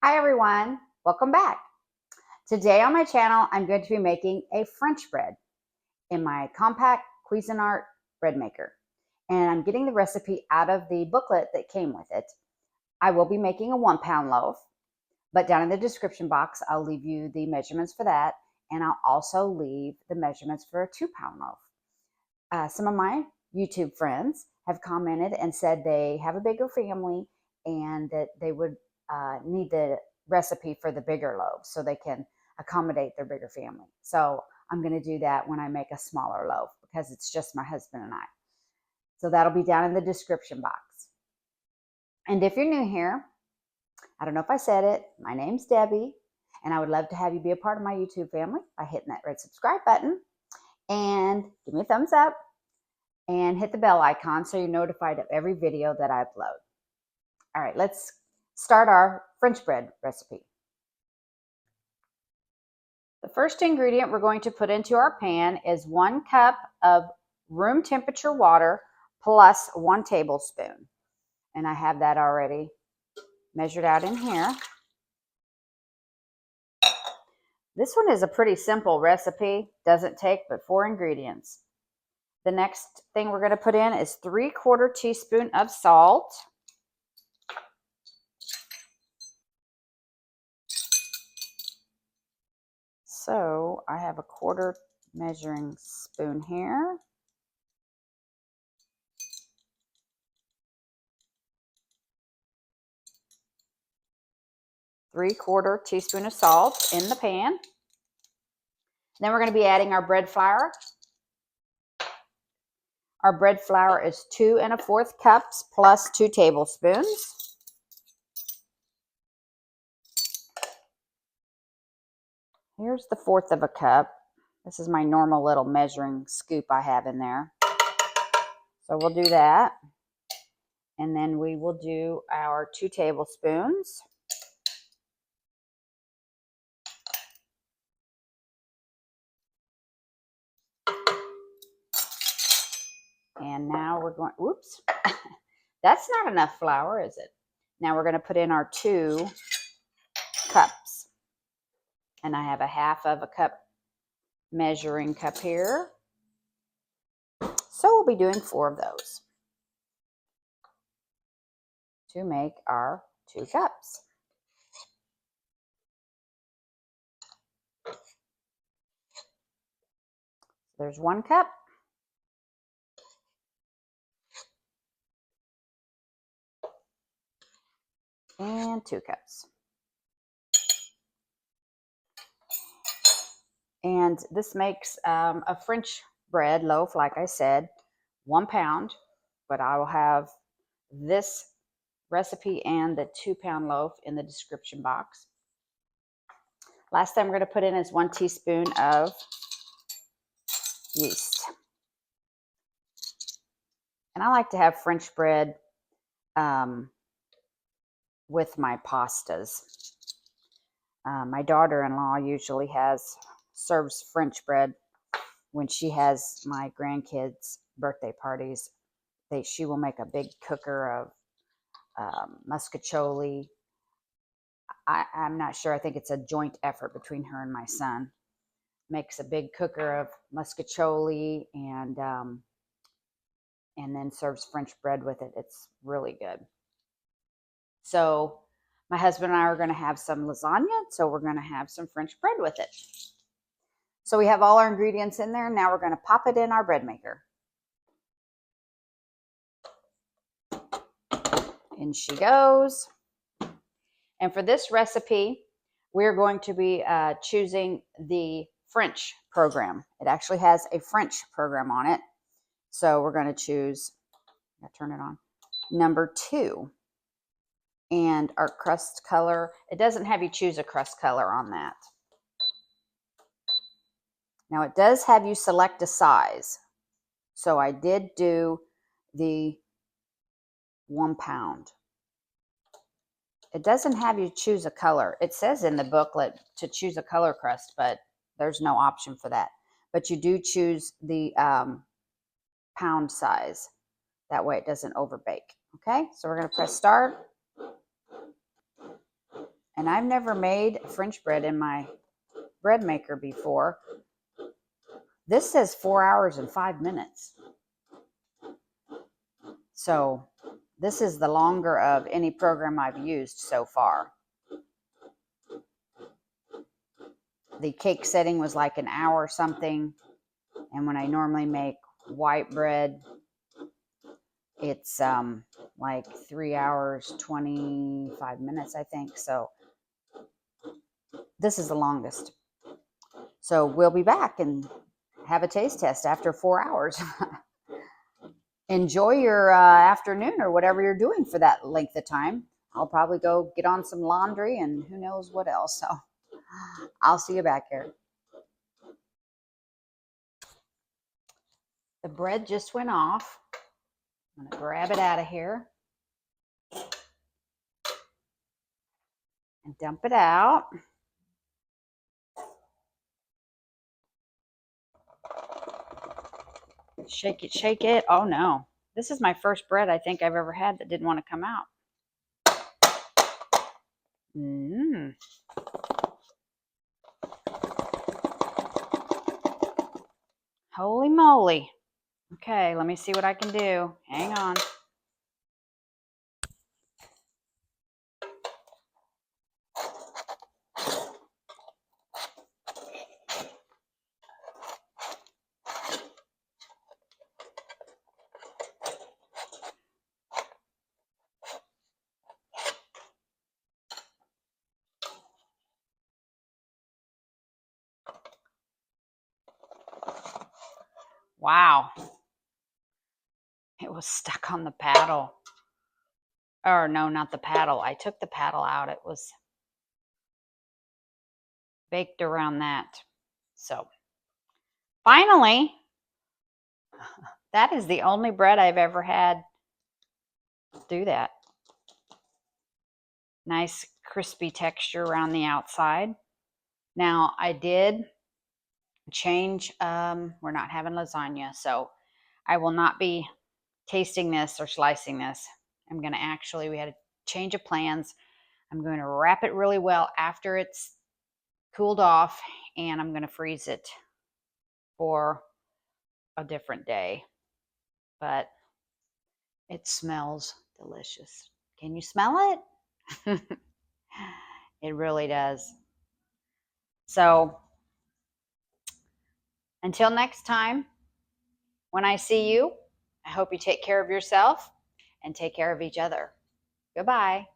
Hi everyone, welcome back. Today on my channel, I'm going to be making a French bread in my compact Cuisinart bread maker. And I'm getting the recipe out of the booklet that came with it. I will be making a 1-pound loaf, but down in the description box, I'll leave you the measurements for that. And I'll also leave the measurements for a 2-pound loaf. Some of my YouTube friends have commented and said they have a bigger family and that they would need the recipe for the bigger loaves so they can accommodate their bigger family. So I'm going to do that when I make a smaller loaf because it's just my husband and I. So that'll be down in the description box. And if you're new here, I don't know if I said it, my name's Debbie, and I would love to have you be a part of my YouTube family by hitting that red subscribe button and give me a thumbs up and hit the bell icon so you're notified of every video that I upload. All right, let's start our French bread recipe. The first ingredient we're going to put into our pan is 1 cup of room temperature water plus 1 tablespoon. And I have that already measured out in here. This one is a pretty simple recipe, doesn't take but 4 ingredients. The next thing we're going to put in is 3/4 teaspoon of salt. So I have a 1/4 measuring spoon here. Three-quarter teaspoon of salt in the pan. Then we're going to be adding our bread flour. Our bread flour is 2 1/4 cups plus 2 tablespoons. Here's the 1/4 of a cup. This is my normal little measuring scoop I have in there. So we'll do that. And then we will do our 2 tablespoons. And now we're going, whoops, that's not enough flour, is it? Now we're going to put in our 2 cups. And I have a 1/2 of a cup measuring cup here. So we'll be doing 4 of those to make our 2 cups. There's 1 cup. And 2 cups. And this makes a French bread loaf, like I said, 1 pound, but I will have this recipe and the 2-pound loaf in the description box. Last thing we're going to put in is 1 teaspoon of yeast. And I like to have French bread with my pastas. My daughter-in-law usually serves French bread when she has my grandkids' birthday parties. She will make a big cooker of muscatoli. I'm not sure. I think it's a joint effort between her and my son. Makes a big cooker of muscatoli and then serves French bread with it. It's really good. So my husband and I are going to have some lasagna, so we're going to have some French bread with it. So we have all our ingredients in there. Now we're going to pop it in our bread maker. In she goes. And for this recipe, we're going to be choosing the French program. It actually has a French program on it. So we're going to choose, I'll turn it on, number 2. And our crust color, it doesn't have you choose a crust color on that. Now it does have you select a size. So I did do the 1 pound. It doesn't have you choose a color. It says in the booklet to choose a color crust, but there's no option for that. But you do choose the pound size. That way it doesn't overbake. Okay, so we're going to press start. And I've never made French bread in my bread maker before. This says 4 hours and 5 minutes. So this is the longer of any program I've used so far. The cake setting was like an hour or something. And when I normally make white bread, it's like 3 hours, 25 minutes, I think. So this is the longest. So we'll be back and have a taste test after 4 hours. Enjoy your afternoon or whatever you're doing for that length of time. I'll probably go get on some laundry and who knows what else. So I'll see you back here. The bread just went off. I'm going to grab it out of here and dump it out. Shake it, shake it. Oh no. This is my first bread I think I've ever had that didn't want to come out. Holy moly. Okay, let me see what I can do. Hang on. Wow. It was stuck on the paddle. Or no, not the paddle. I took the paddle out. It was baked around that. So finally, that is the only bread I've ever had do that. Nice crispy texture around the outside. Now I did change, we're not having lasagna, so I will not be tasting this or slicing this. I'm going to actually, we had a change of plans. I'm going to wrap it really well after it's cooled off, and I'm going to freeze it for a different day. But it smells delicious. Can you smell it? It really does. So until next time, when I see you, I hope you take care of yourself and take care of each other. Goodbye.